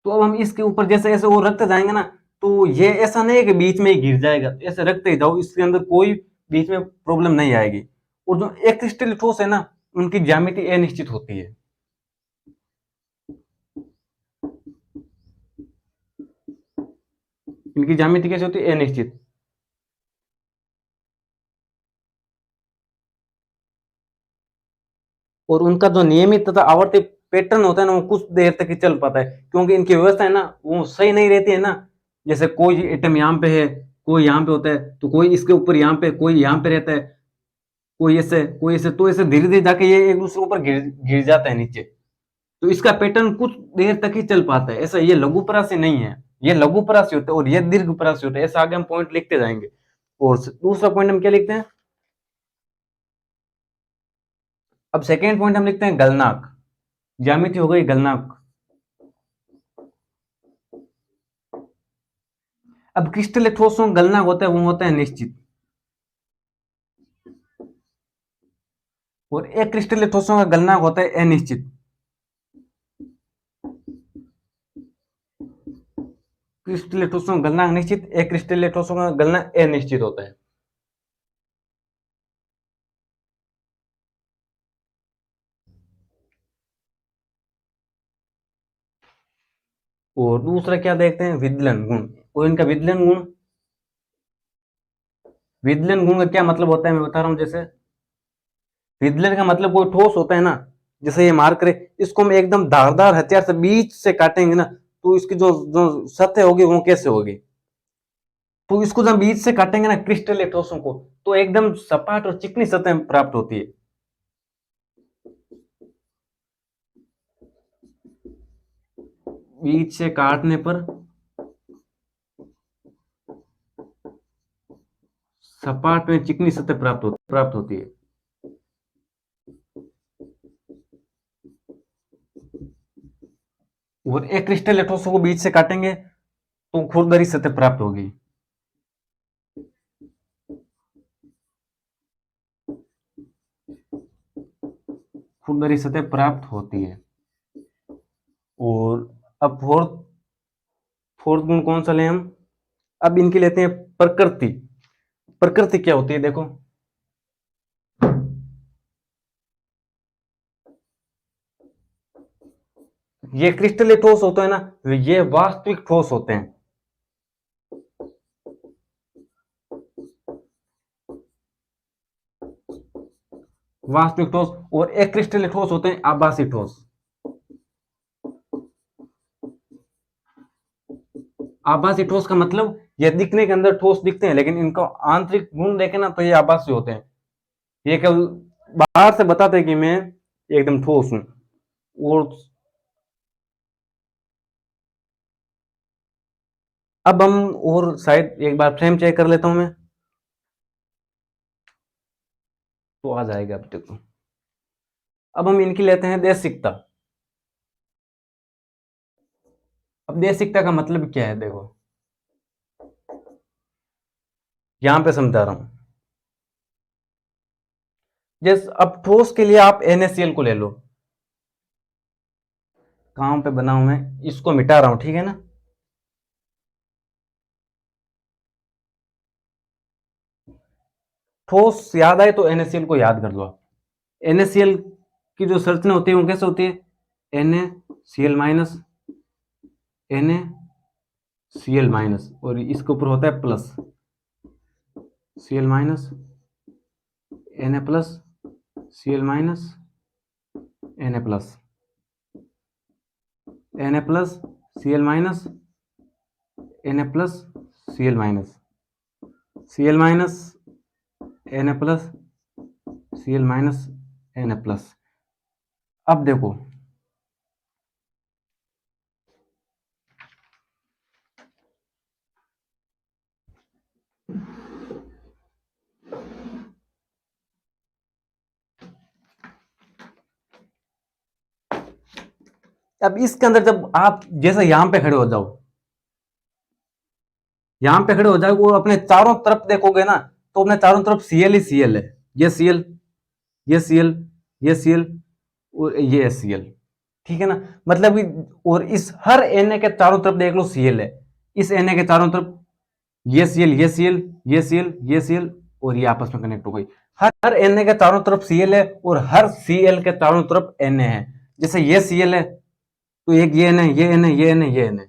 तो अब हम इसके ऊपर जैसे ऐसे वो रखते जाएंगे ना, तो ये ऐसा नहीं है कि बीच में ही गिर जाएगा, ऐसे रखते ही जाओ, इसके अंदर कोई बीच में प्रॉब्लम नहीं आएगी। और जो एक क्रिस्टल ठोस है ना, उनकी ज्यामिति अनिश्चित होती है। इनकी ज्यामिति कैसे होती है? अनिश्चित। और उनका जो नियमित तथा आवर्ती पैटर्न होता है ना, वो कुछ देर तक ही चल पाता है, क्योंकि इनकी व्यवस्था है ना, वो सही नहीं रहती है ना। जैसे कोई आइटम यहाँ पे है, कोई यहाँ पे होता है, तो कोई इसके ऊपर यहाँ पे, कोई यहाँ पे रहता है, कोई ऐसे, कोई ऐसे, तो ऐसे धीरे धीरे जाके ये एक दूसरे के ऊपर गिर गिर जाता है नीचे। तो इसका पैटर्न कुछ देर तक ही चल पाता है। ऐसा ये लघुपरासी नहीं है, ये लघुपरासी होता है और ये दीर्घपरासी होता है। ऐसा आगे हम पॉइंट लिखते जाएंगे। और दूसरा पॉइंट हम क्या लिखते हैं? अब सेकेंड पॉइंट हम लिखते हैं गलनाक। ज्यामिति हो गई गलनाक। अब क्रिस्टल ठोसों का गलनांक होता है, वो होता है निश्चित। और एक क्रिस्टल ठोसों का गलनांक होता है अनिश्चित। क्रिस्टल ठोसों का गलनांक निश्चित, एक क्रिस्टल ठोसों का गलनांक अनिश्चित होता है। और दूसरा क्या देखते हैं? विदलन गुण। और इनका विदलन गुण, विदलन गुण का क्या मतलब होता है मैं बता रहा हूं। जैसे विदलन का मतलब कोई ठोस होता है ना, जैसे ये मार्कर है, इसको हम एकदम धारदार हथियार से बीच से काटेंगे ना, तो इसकी जो जो सतह होगी वो कैसे होगी? तो इसको जब बीच से काटेंगे ना क्रिस्टल ठोसों को, तो एकदम सपाट और चिकनी सतह प्राप्त होती है। बीच से काटने पर सपाट में चिकनी सतह प्राप्त होती है। और एक क्रिस्टल या ठोस को बीच से काटेंगे तो खुरदरी सतह प्राप्त होगी। खुरदरी सतह प्राप्त होती है। और अब फोर्थ गुण कौन सा लें हम? अब इनकी लेते हैं प्रकृति। प्रकृति क्या होती है देखो, ये क्रिस्टल ठोस होता है ना, ये वास्तविक ठोस होते हैं। वास्तविक ठोस। और एक क्रिस्टल ठोस होते हैं आभासी ठोस। आभासी ठोस का मतलब ये दिखने के अंदर ठोस दिखते हैं, लेकिन इनका आंतरिक गुण देखें ना तो ये आभासी होते हैं। ये केवल बाहर से बताते हैं कि मैं एकदम ठोस हूं। और अब हम और शायद एक बार फ्रेम चेक कर लेता हूं मैं, तो आ जाएगा। अब देखो, अब हम इनकी लेते हैं देशिकता। अब देशिकता का मतलब क्या है देखो, यहां पे समझा रहा हूं। जैसे अब ठोस के लिए आप NaCl को ले लो, कहां पे बना हूं मैं, इसको मिटा रहा हूं, ठीक है ना। ठोस याद आए तो NaCl को याद कर लो आप। NaCl की जो संरचना होती है वो कैसे होती है, NaCl माइनस, NaCl माइनस, और इसके ऊपर होता है plus, Cl minus, Na plus, Cl minus, Na plus, Na plus, Cl minus, Na plus, Cl minus, Cl minus, Na plus, Cl minus, Na plus. अब देखो, अब इसके अंदर जब आप जैसे यहां पे खड़े हो जाओ, यहां पे खड़े हो जाओ और अपने चारों तरफ देखोगे ना, तो अपने चारों तरफ Cl ही Cl है। ये Cl, ये Cl, ये Cl, और ये Cl, ठीक है ना। मतलब और इस हर Na के चारों तरफ देख लो Cl है। इस Na के चारों तरफ ये Cl, ये Cl, ये Cl, ये Cl, और ये आपस में कनेक्ट हो गई। हर Na के चारों तरफ Cl है और हर Cl के चारों तरफ Na है। जैसे ये Cl है तो एक ये Na, ये Na, ये Na, ये Na,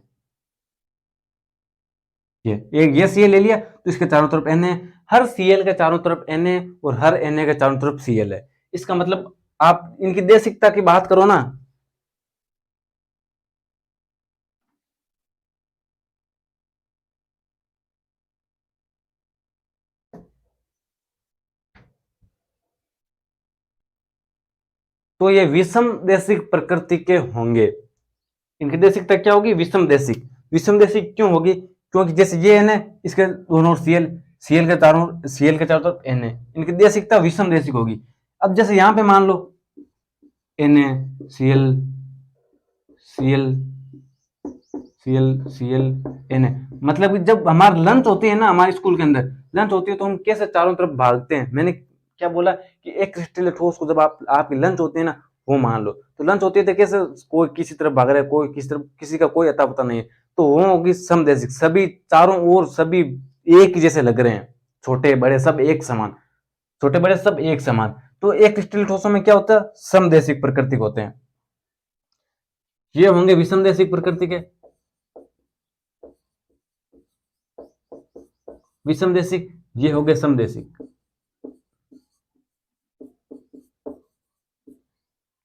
ये एक ये Cl ले लिया तो इसके चारों तरफ Na है। हर Cl के चारों तरफ Na और हर Na के चारों तरफ Cl है। इसका मतलब आप इनकी देशिकता की बात करो ना, तो ये विषम देशिक प्रकृति के होंगे। इनकी देशिकता क्या होगी, विषम देशिक। विषम देशिक क्यों होगी, क्योंकि जैसे ये है ना, इसके दोनों Cl के चारों तरफ Na, इनकी देशिकता विषम देशिक होगी। अब जैसे यहां पे मान लो Na, Cl, Cl, Cl, Cl, Na, मतलब कि जब हमारी लंच होती है ना, हमारे स्कूल के अंदर लंच होती है तो हम कैसे चारों तरफ भागते हैं। मैंने क्या बोला कि एक क्रिस्टल ठोस को जब आपकी लंच होती है ना, वो मान लो, तो लंच होती है तो कैसे कोई किसी तरफ भाग रहा है, कोई किसी तरफ, किसी का कोई अता पता नहीं है, तो वो होगी समदेशिक। सभी चारों ओर सभी एक ही जैसे लग रहे हैं, छोटे बड़े सब एक समान, छोटे बड़े सब एक समान। तो एक क्रिस्टल ठोसों में क्या होता है, समदेशिक प्रकृति होते हैं। ये होंगे विषम देशिक प्रकृति के। विषम देशिक, ये हो गए समदेशिक।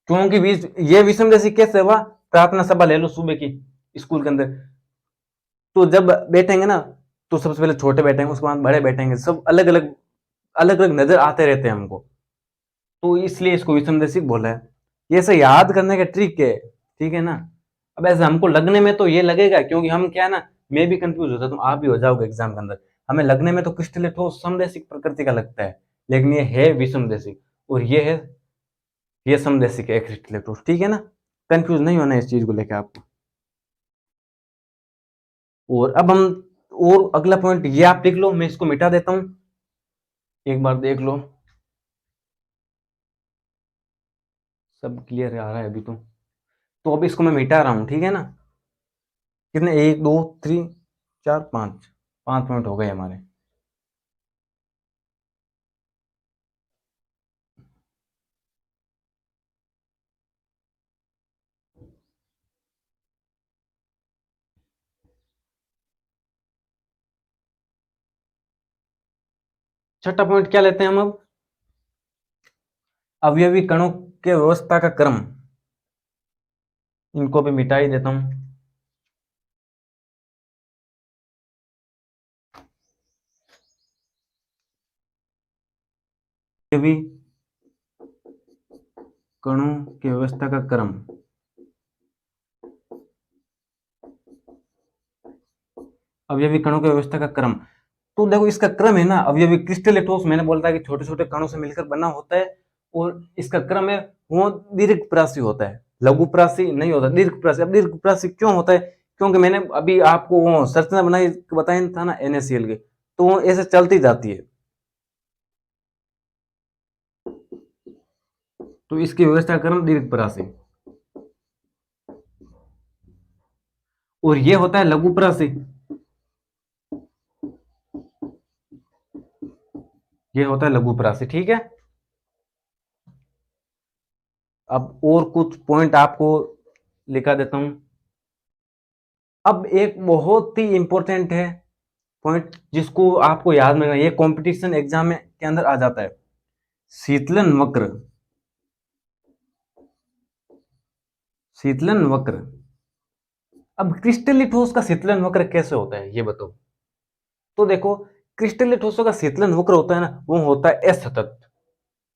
क्योंकि ये विषम देशिक कैसे हुआ, प्रार्थना सभा ले लो सुबह की स्कूल के अंदर, तो जब बैठेंगे ना तो सबसे पहले छोटे बैठेंगे, उसके बाद बड़े बैठेंगे, सब अलग अलग अलग अलग नजर आते रहते हैं हमको, तो इसलिए इसको विषम देशिक बोला है। ये ऐसे याद करने का ट्रिक है, ठीक है ना। अब ऐसे हमको लगने में तो ये लगेगा, क्योंकि हम क्या है ना, मैं भी कंफ्यूज होता हूँ, आप भी हो जाओगे एग्जाम के अंदर। हमें लगने में तो क्रिस्टल ठोस समदैशिक प्रकृति का लगता है, लेकिन ये है विषमदैशिक, और ये समदैशिक है क्रिस्टल ठोस, ठीक है ना। कंफ्यूज नहीं होना इस चीज को लेकर आपको। और अब हम, और अगला पॉइंट ये आप लिख लो, मैं इसको मिटा देता हूं, एक बार देख लो, सब क्लियर आ रहा है अभी तो अब इसको मैं मिटा रहा हूं, ठीक है ना। कितने, एक दो थ्री चार पांच, पांच पॉइंट हो गए हमारे। छठा पॉइंट क्या लेते हैं हम अब, अवयवी कणों के व्यवस्था का क्रम, इनको भी मिटा ही देता हूं। अवयवी कणों की व्यवस्था का क्रम, अवयवी कणों की व्यवस्था का क्रम। तो देखो इसका क्रम है ना, अवयवी क्रिस्टल ठोस मैंने बोलता है कि छोटे छोटे कणों से मिलकर बना होता है, और इसका क्रम है वो दीर्घप्रासी होता है, लघुप्रासी नहीं होता, दीर्घप्रासी। अब दीर्घप्रासी क्यों होता है, क्योंकि मैंने अभी आपको वो संरचना बनाई बताया था ना NaCl की, तो वो ऐसे चलती जाती है, तो इसकी व्यवस्था का क्रम दीर्घप्रासी। और ये होता है लघुप्रासी, ये होता है लघुप्रासी, ठीक है। अब और कुछ पॉइंट आपको लिखा देता हूं। अब एक बहुत ही इंपॉर्टेंट है पॉइंट, जिसको आपको याद में रखना, ये कंपटीशन एग्जाम में के अंदर आ जाता है, शीतलन वक्र। शीतलन वक्र, अब क्रिस्टलीय ठोस का शीतलन वक्र कैसे होता है ये बताओ। तो देखो, क्रिस्टलीय ठोसों का शीतलन वक्र होता है ना, वो होता है असतत।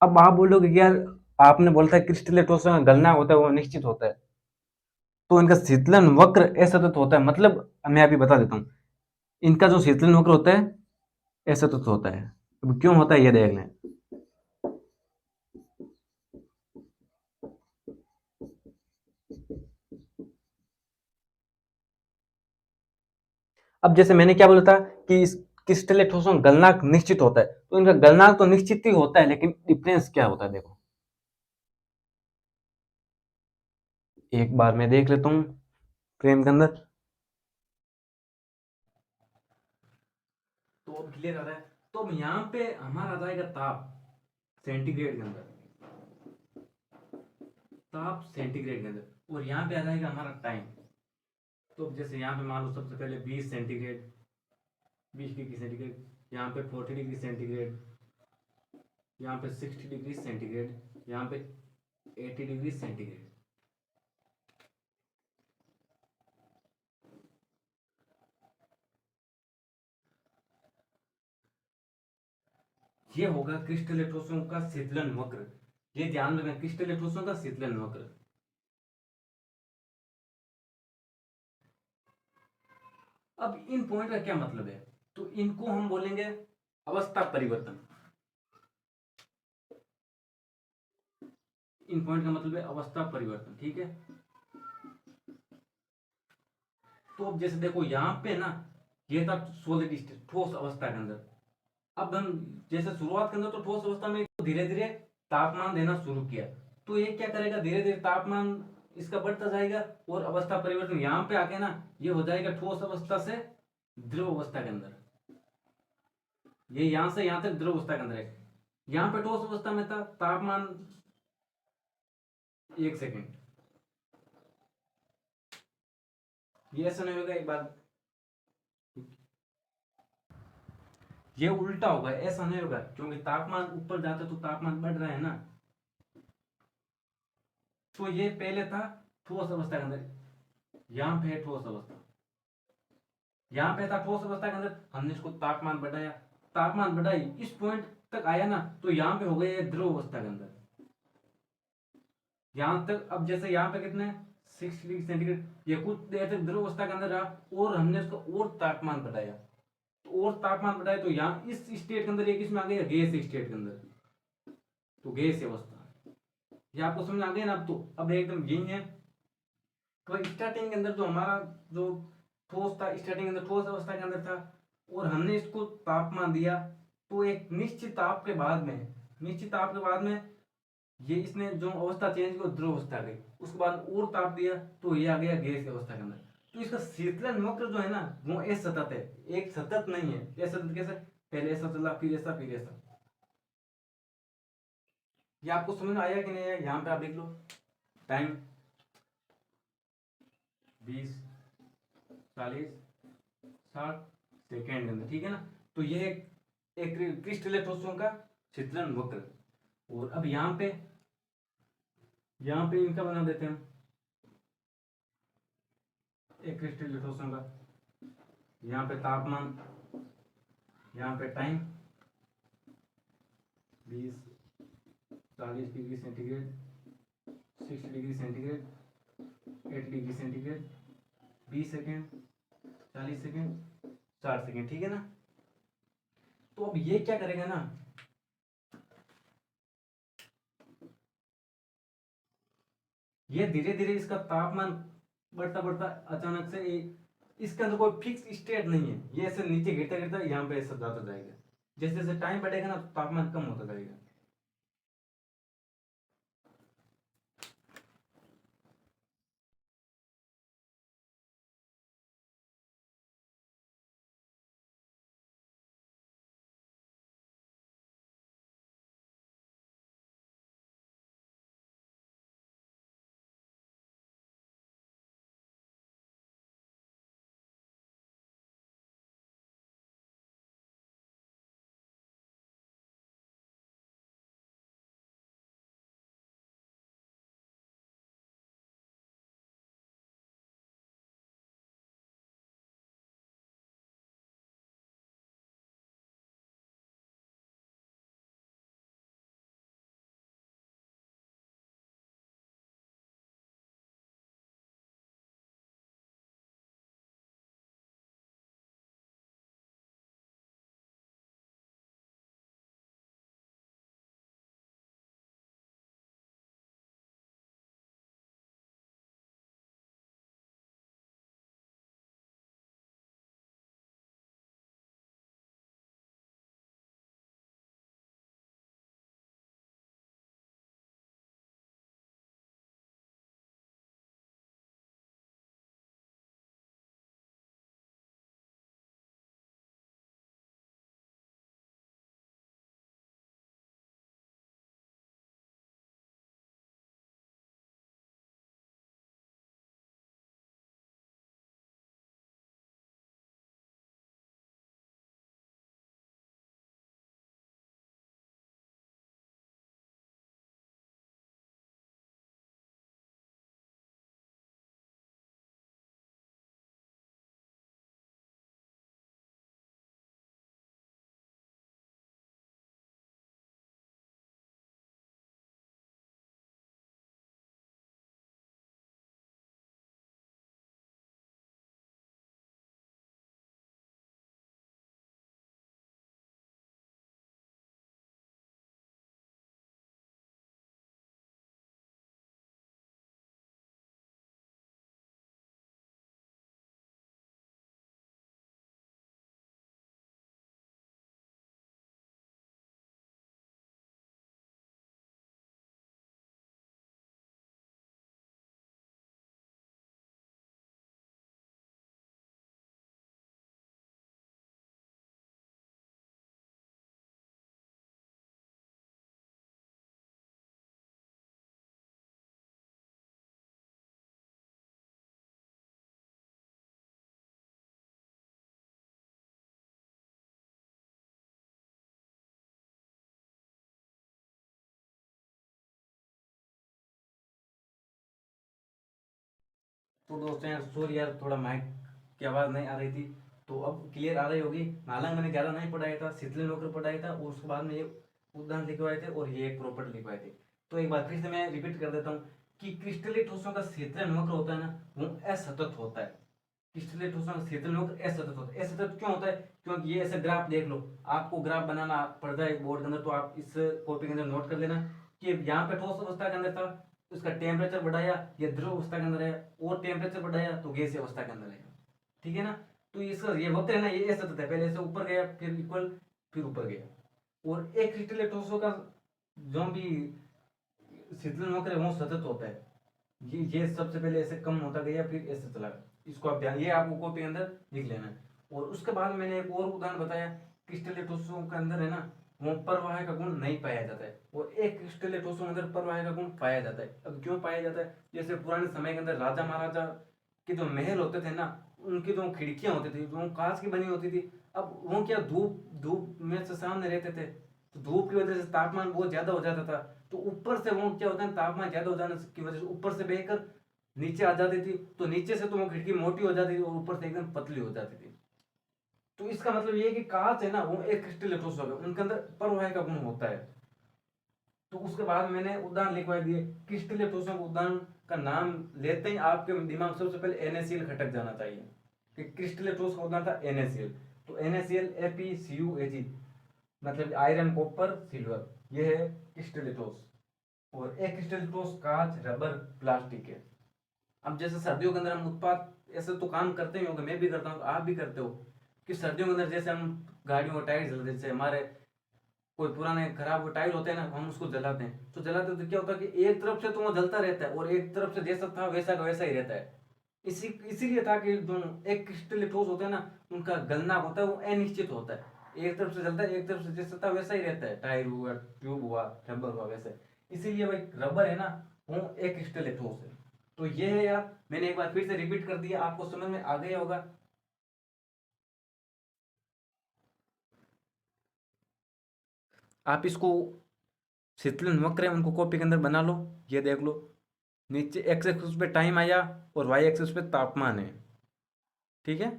अब आप बोलोगे कि यार, आपने बोलता है क्रिस्टलीय ठोसों का गलनांक होता है वो निश्चित होता है, तो इनका शीतलन वक्र असतत होता है, मतलब मैं अभी बता देता हूँ, इनका जो शीतलन वक्र होता है असतत होता है। अब क्यों होता है ये देख लें। अब जैसे मैंने क्या बोला था कि इस क्रिस्टलीय ठोसों का गलनांक निश्चित होता है, तो इनका गलनांक तो निश्चित ही होता है, लेकिन डिफरेंस क्या होता है देखो, एक बार मैं देख लेता हूँ फ्रेम के अंदर, तो अब क्लियर आ रहा है। तो अब यहाँ पे हमारा आ जाएगा ताप सेंटीग्रेड के अंदर, ताप सेंटीग्रेड के अंदर, और यहाँ पे आ जाएगा हमारा टाइम। तो अब जैसे यहाँ पे मान लो सबसे पहले 20 सेंटीग्रेड, 20 डिग्री सेंटीग्रेड, यहाँ पे 40 डिग्री सेंटीग्रेड, यहाँ पे 60 डिग्री सेंटीग्रेड, यहाँ पे 80 डिग्री सेंटीग्रेड। ये होगा क्रिस्टलीय ठोसों का शीतलन वक्र, ये ध्यान रखना, क्रिस्टलीय ठोसों का शीतलन वक्र। अब इन पॉइंट का क्या मतलब है, तो इनको हम बोलेंगे अवस्था परिवर्तन। इन पॉइंट का मतलब है अवस्था परिवर्तन, ठीक है। तो अब जैसे देखो यहाँ पे ना, ये था सॉलिड स्टेट ठोस अवस्था के अंदर। अब हम जैसे शुरुआत के अंदर तो ठोस अवस्था में धीरे धीरे तापमान देना शुरू किया, तो ये क्या करेगा, धीरे धीरे तापमान इसका बढ़ता जाएगा, और अवस्था परिवर्तन यहाँ पे आके ना, ये हो जाएगा ठोस अवस्था से द्रव अवस्था के अंदर। ये यहां से यहां तक द्रव अवस्था के अंदर है, यहाँ पे ठोस अवस्था में था तापमान 1 सेकेंड, ये ऐसा नहीं होगा एक बार, ये उल्टा होगा, ऐसा नहीं होगा, क्योंकि तापमान ऊपर जाता है तो तापमान बढ़ रहा है ना। तो ये पहले था ठोस अवस्था के अंदर, यहाँ पे है ठोस अवस्था, यहाँ पे था ठोस अवस्था के अंदर, हमने इसको तापमान बढ़ाया, तापमान बढ़ाई इस पॉइंट तक आया ना, तो यहाँ पे हो गया द्रव अवस्था के अंदर। यहां तक अब जैसे यहाँ पे कितने 60 डिग्री सेंटीग्रेड, ये कुछ देर तक द्रव अवस्था के अंदर रहा और हमने उसका और तापमान बढ़ाया, तो और तापमान बढ़ाया तो यहाँ इस स्टेट के अंदर ये किसमें आ गया, गैस स्टेट के अंदर, तो गैस अवस्था। ये आपको समझ आ गया ना। अब तो अब एकदम यही है, तो स्टार्टिंग के अंदर जो हमारा जो ठोस था, स्टार्टिंग के अंदर ठोस अवस्था के अंदर था और हमने इसको तापमान दिया, तो एक निश्चित ताप के बाद में, निश्चित ताप के बाद में ये इसने जो अवस्था चेंज की द्रव अवस्था आ गई, उसके बाद और ताप दिया तो ये आ गया गैस अवस्था के अंदर। तो इसका शीतलन वक्र जो है ना वो असतत है, एक सतत नहीं है। असतत कैसे, पहले ऐसा चला फिर ऐसा फिर ऐसा। ये आपको समझ में आया कि नहीं आया? यहाँ पे आप देख लो टाइम 20 40 60 सेकेंड के अंदर, ठीक है ना। तो ये एक क्रिस्टलीय ठोसों का शीतलन वक्र। और अब यहाँ पे इनका बना देते हैं एक क्रिस्टलीय ठोसों का। यहाँ पे तापमान, यहाँ पे time 20 40 degree centigrade, 60 degree centigrade, 8 degree centigrade, 20 second, 40 second, 60 second, ठीक है ना। तो अब ये क्या करेगा ना, ये धीरे धीरे इसका तापमान बढ़ता बढ़ता अचानक से इसके अंदर कोई फिक्स स्टेट नहीं है, ये ऐसे नीचे गिरता गिरता यहाँ पे ऐसा जाता जाएगा। जैसे जैसे टाइम बढ़ेगा ना तापमान कम होता जाएगा। तो दोस्तों यार सॉरी यार, थोड़ा माइक की आवाज़ नहीं आ रही थी, तो अब क्लियर आ रही होगी। हालांकि मैंने ज़्यादा नहीं पढ़ाया था, शीतलन वक्र पढ़ाया था और उसके बाद में ये उदाहरण लिखवाए थे और ये प्रॉपर्टी लिखवाए थे। तो एक बार फिर से मैं रिपीट कर देता हूँ कि क्रिस्टलीय ठोसों का शीतलन वक्र होता है ना, वो असतत होता है। क्रिस्टलीय ठोसों का शीतलन वक्र असतत होता है। असतत क्यों होता है? क्योंकि ये ऐसे ग्राफ देख लो, आपको ग्राफ बनाना पड़ जाए बोर्ड के अंदर, तो आप इस कॉपी के अंदर नोट कर लेना कि यहाँ पे ठोस अवस्था के अंदर था, उसका टेम्परेचर बढ़ाया, ये द्रव अवस्था के अंदर है, और टेम्परेचर बढ़ाया तो गैसीय अवस्था के अंदर है। ठीक है ना? तो इसका ये वक्र है ना, ये असतत है, पहले से ऊपर गया, फिर इक्वल, फिर ऊपर गया। और एक क्रिस्टलीय ठोसों का जो भी शीतलन वक्र है वो सतत होता है। ये सबसे पहले ऐसे कम होता गया, फिर ऐसे चला। इसको आप ध्यान, ये आपको कॉपी के अंदर लिख लेना है। और उसके बाद मैंने एक और उदाहरण बताया, क्रिस्टलीय ठोसों के अंदर है ना, वो परवाह का गुण नहीं पाया जाता है, और एक क्रिस्टलीय ठोसों के अंदर परवाह का गुण पाया जाता है। अब क्यों पाया जाता है? जैसे पुराने समय के अंदर राजा महाराजा के जो महल होते थे ना, उनकी जो खिड़कियां होती थी वो कांच की बनी होती थी। अब वो क्या, धूप धूप में से सामने रहते थे, तो धूप की वजह से तापमान बहुत ज्यादा हो जाता था, तो ऊपर से वो क्या होता है, तापमान ज्यादा हो जाने की वजह से ऊपर से बहकर नीचे आ जाती थी, तो नीचे से तो वो खिड़की मोटी हो जाती थी और ऊपर से एकदम पतली हो जाती थी। तो इसका मतलब ये है कि कांच है ना, वो एक क्रिस्टल ठोस हो गया, उनके अंदर परवाह का गुण होता है। तो उसके बाद मैंने उदाहरण लिखवा दिए। क्रिस्टलीय ठोसों के उदाहरण का नाम लेते ही आपके दिमाग सबसे पहले NaCl खटक जाना चाहिए कि क्रिस्टलीय ठोस का उदाहरण था NaCl। तो NaCl FeCuAg, मतलब आयरन कॉपर सिल्वर, ये है क्रिस्टलीय ठोस। और एक क्रिस्टलीय ठोस कांच रबर प्लास्टिक है। अब जैसे सर्दियों के अंदर हम उत्पाद ऐसे तो काम करते ही होंगे, मैं भी करता हूँ, आप भी करते हो, कि सर्दियों के अंदर जैसे हम गाड़ियों का टायर जलाते, जैसे हमारे कोई पुराने खराब टायर होते हैं ना, हम उसको जलाते हैं, तो जलाते तो क्या होता है कि एक तरफ से तो वो जलता रहता है और एक तरफ से जैसा था वैसा का वैसा ही रहता है। इसीलिए था कि दोनों एक क्रिस्टल ठोस होता है ना, उनका गलना होता है वो अनिश्चित होता है, एक तरफ से जलता है, एक तरफ से जैसा था वैसा ही रहता है, टायर हुआ, ट्यूब हुआ, रबर हुआ, वैसे। इसीलिए भाई रबर है ना, वो एक क्रिस्टल ठोस है। तो ये है यार, मैंने एक बार फिर से रिपीट कर दिया, आपको समझ में आ गया होगा। आप इसको शीतलन वक्र है उनको कॉपी के अंदर बना लो, ये देख लो, नीचे एक्स एक्सिस पे टाइम आया और वाई एक्सिस पे तापमान है। ठीक है?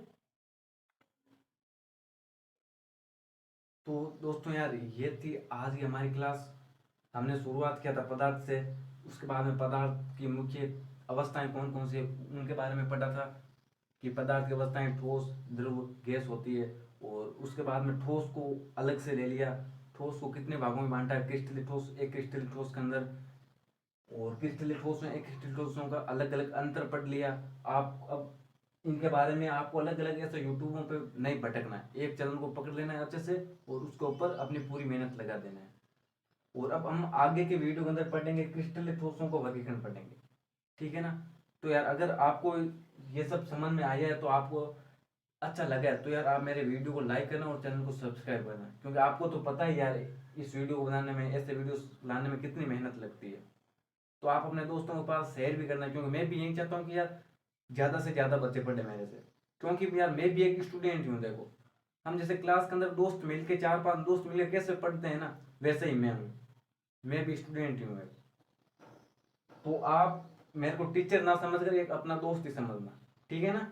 तो दोस्तों यार, ये थी आज की हमारी क्लास। हमने शुरुआत किया था पदार्थ से, उसके बाद में पदार्थ की मुख्य अवस्थाएं कौन कौन सी है उनके बारे में पढ़ा था, कि पदार्थ की अवस्थाएं ठोस, द्रव, गैस होती है। और उसके बाद में ठोस को अलग से ले लिया, ठोस को कितने भागों में बांटा है, क्रिस्टलीय ठोस, एक क्रिस्टलीय ठोस के अंदर, और क्रिस्टलीय ठोस में एक क्रिस्टलीय ठोसों का अलग अलग अंतर पढ़ लिया। आप अब इनके बारे में आपको अलग अलग ऐसे यूट्यूबों पे नहीं भटकना है, एक चैनल को पकड़ लेना है अच्छे से और उसके ऊपर अपनी पूरी मेहनत लगा देना है। और अब हम आगे के वीडियो के अंदर पढ़ेंगे क्रिस्टलीय ठोसों को वर्गीकरण पढ़ेंगे। ठीक है ना? तो यार अगर आपको ये सब समझ में आया है, तो आपको अच्छा लगा है, तो यार आप मेरे वीडियो को लाइक करना और चैनल को सब्सक्राइब करना, क्योंकि आपको तो पता ही यार इस वीडियो को बनाने में, ऐसे वीडियोस लाने में कितनी मेहनत लगती है। तो आप अपने दोस्तों के पास शेयर भी करना, क्योंकि मैं भी यही चाहता हूँ कि यार ज़्यादा से ज़्यादा बच्चे पढ़े मेरे से, क्योंकि यार मैं भी एक स्टूडेंट हूँ। देखो, हम जैसे क्लास के अंदर दोस्त मिलके, चार पांच दोस्त मिलके कैसे पढ़ते हैं ना, वैसे ही मैं हूँ, मैं भी स्टूडेंट ही हूँ। तो आप मेरे को टीचर ना समझ कर एक अपना दोस्त ही समझना। ठीक है ना?